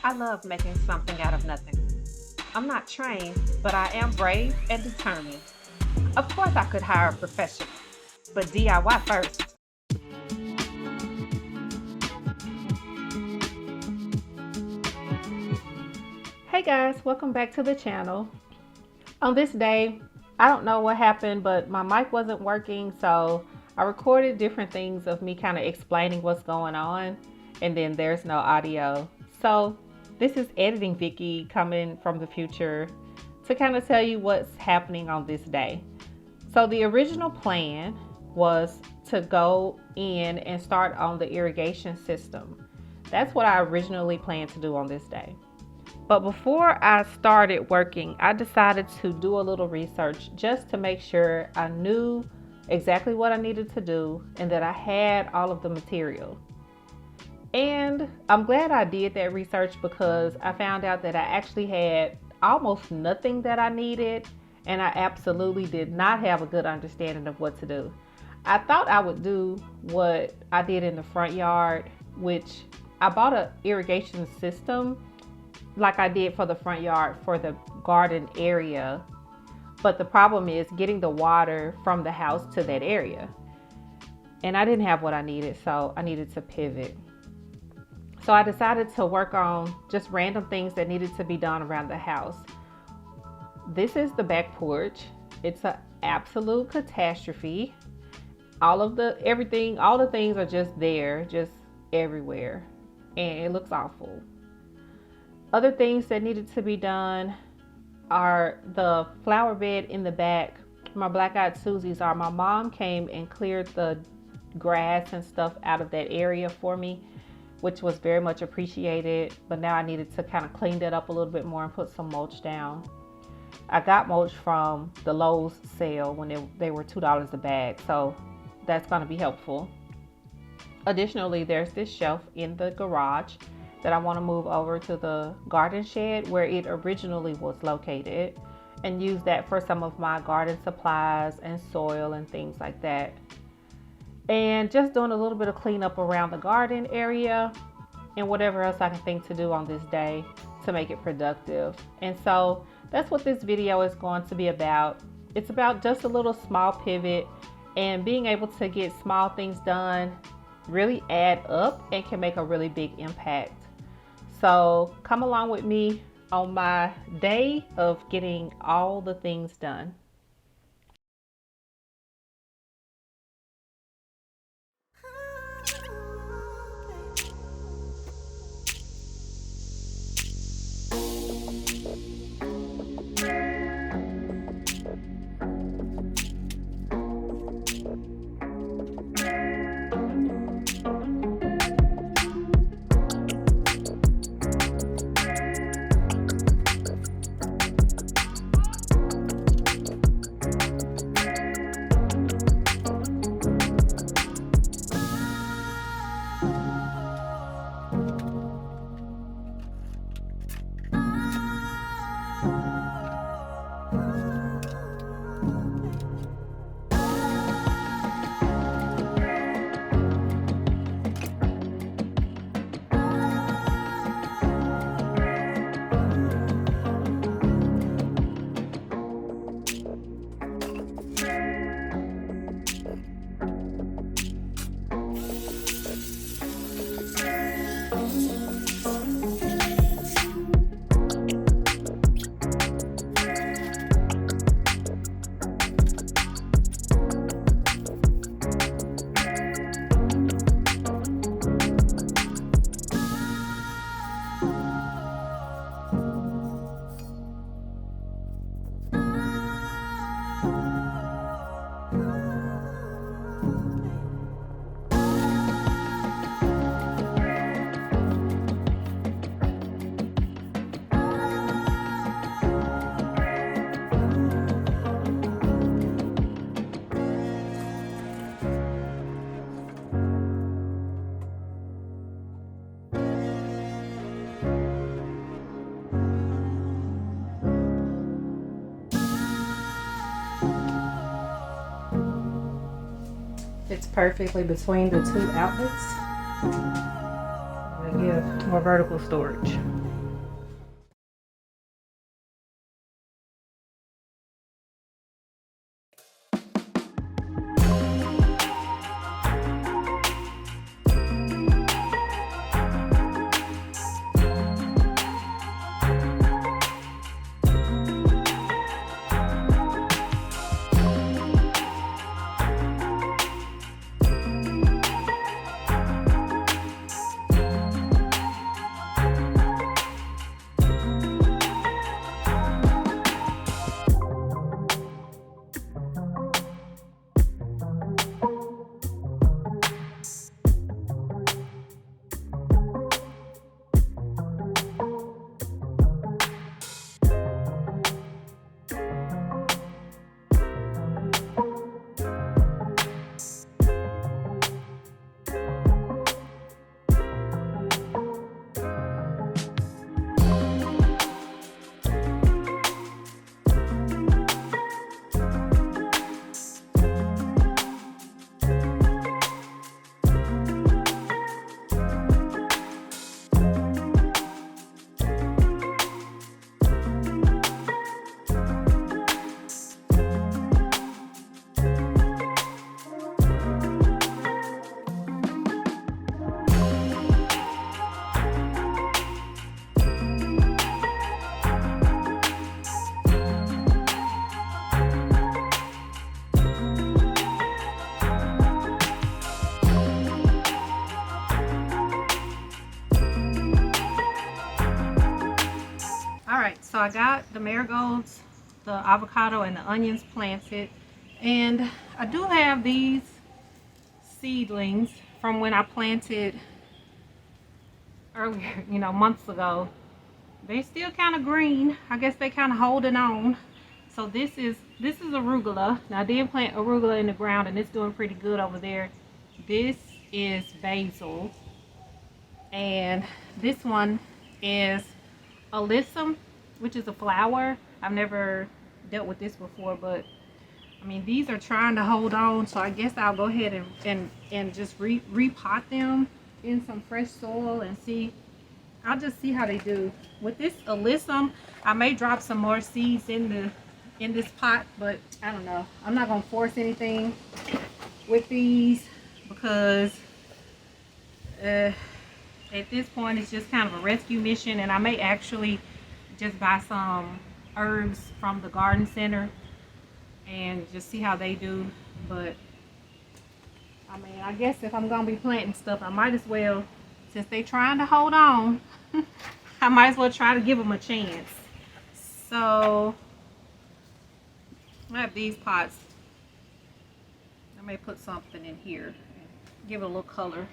I love making something out of nothing. I'm not trained, but I am brave and determined. Of course, I could hire a professional, but DIY first. Hey guys, welcome back to the channel. On this day, I don't know what happened, but my mic wasn't working, so I recorded different things of me kind of explaining what's going on, and then there's no audio. So this is Editing Vicky coming from the future to kind of tell you what's happening on this day. So the original plan was to go in and start on the irrigation system. That's what I originally planned to do on this day. But before I started working, I decided to do a little research just to make sure I knew exactly what I needed to do and that I had all of the material. And I'm glad I did that research because I found out that I actually had almost nothing that I needed, and I absolutely did not have a good understanding of what to do. I thought I would do what I did in the front yard, which I bought an irrigation system like I did for the front yard for the garden area. But the problem is getting the water from the house to that area. And I didn't have what I needed, so I needed to pivot. So I decided to work on just random things that needed to be done around the house. This is the back porch. It's an absolute catastrophe. All the things are just there, just everywhere. And it looks awful. Other things that needed to be done are the flower bed in the back. My black-eyed Susies are. My mom came and cleared the grass and stuff out of that area for me, which was very much appreciated. But now I needed to kind of clean that up a little bit more and put some mulch down. I got mulch from the Lowe's sale when they were $2 a bag, so that's going to be helpful. Additionally, there's this shelf in the garage that I want to move over to the garden shed where it originally was located, and use that for some of my garden supplies and soil and things like that. And just doing a little bit of cleanup around the garden area and whatever else I can think to do on this day to make it productive. And so that's what this video is going to be about. It's about just a little small pivot, and being able to get small things done really add up and can make a really big impact. So come along with me on my day of getting all the things done. Fits perfectly between the two outlets. I give more vertical storage. Alright, so I got the marigolds, the avocado, and the onions planted. And I do have these seedlings from when I planted earlier, months ago. They still kind of green. I guess they kind of holding on. So this is arugula. Now I did plant arugula in the ground and it's doing pretty good over there. This is basil. And this one is alyssum, which is a flower. I've never dealt with this before, but I mean, these are trying to hold on, so I guess I'll go ahead and just repot them in some fresh soil and see. I'll just see how they do. With this alyssum, I may drop some more seeds in this pot, but I don't know. I'm not gonna force anything with these because at this point it's just kind of a rescue mission, and I may actually just buy some herbs from the garden center and just see how they do. But I mean, I guess if I'm gonna be planting stuff, I might as well, since they trying to hold on, I might as well try to give them a chance. So I have these pots. I may put something in here, give it a little color.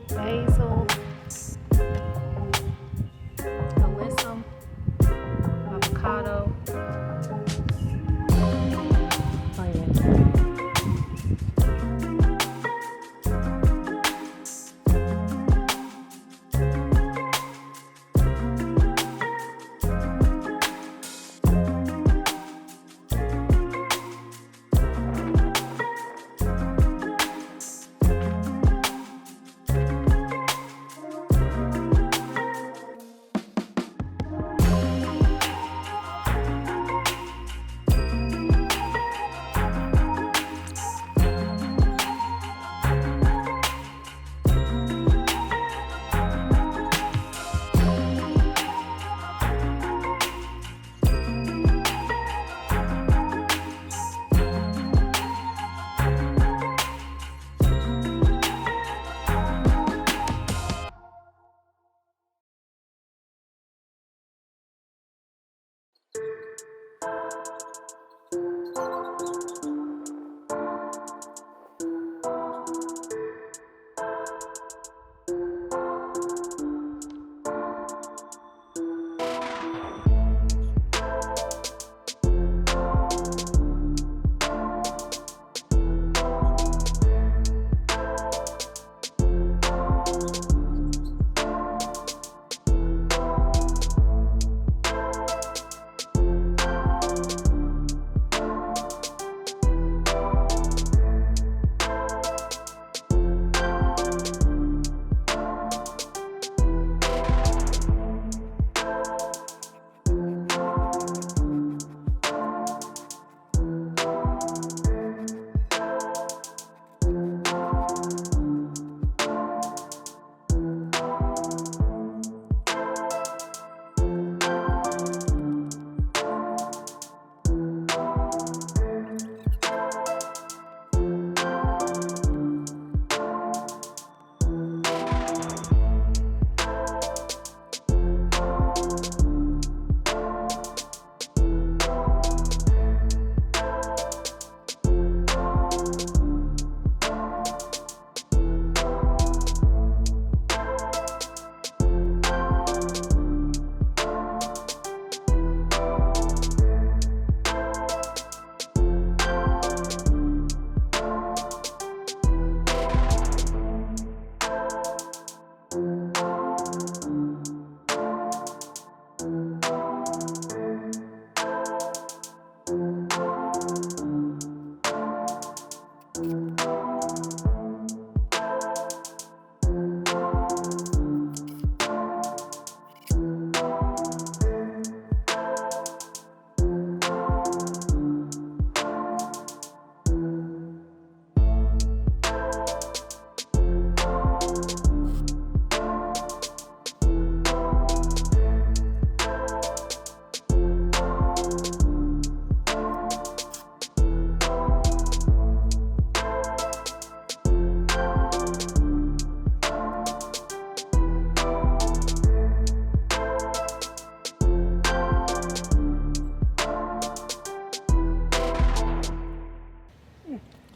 Basil, alyssum, avocado.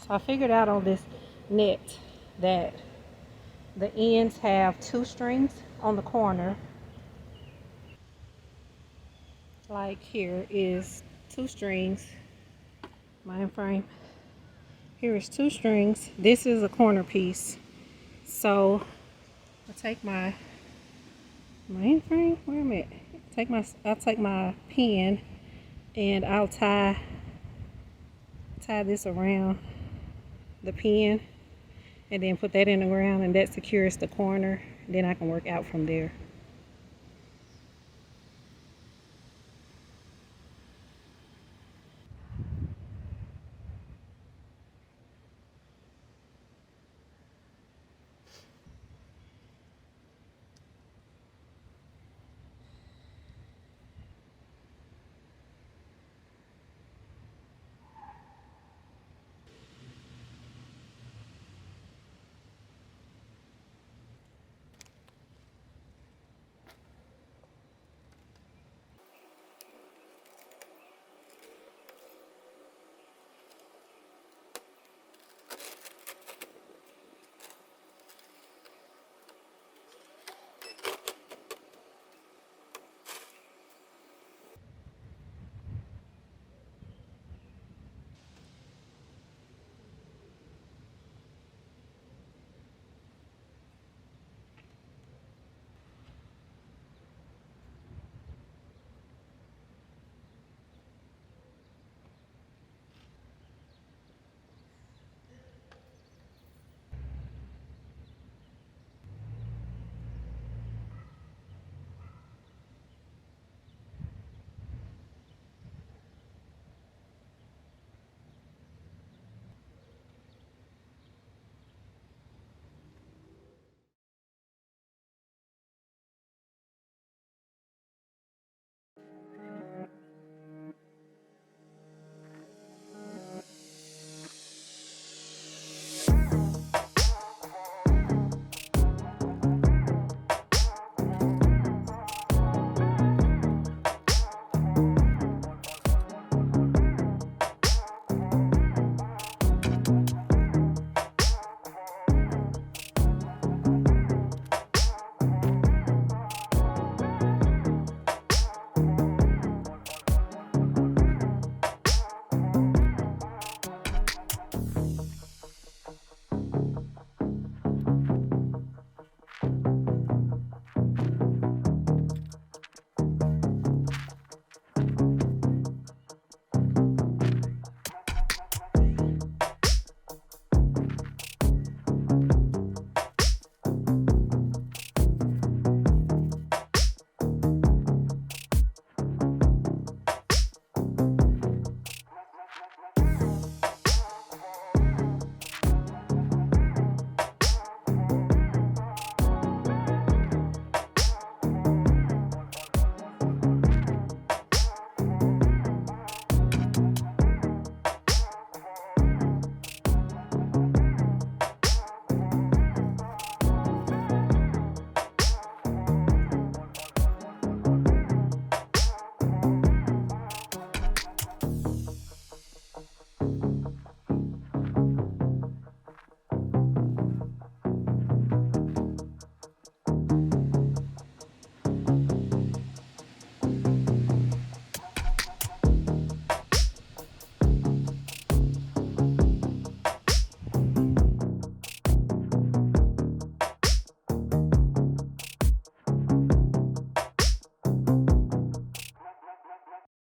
So I figured out on this net that the ends have 2 strings on the corner. Like here is 2 strings, mind frame. Here is 2 strings. This is a corner piece. So I take my mind frame, where am I at? I'll take my pin and I'll tie this around the pin and then put that in the ground, and that secures the corner. Then I can work out from there.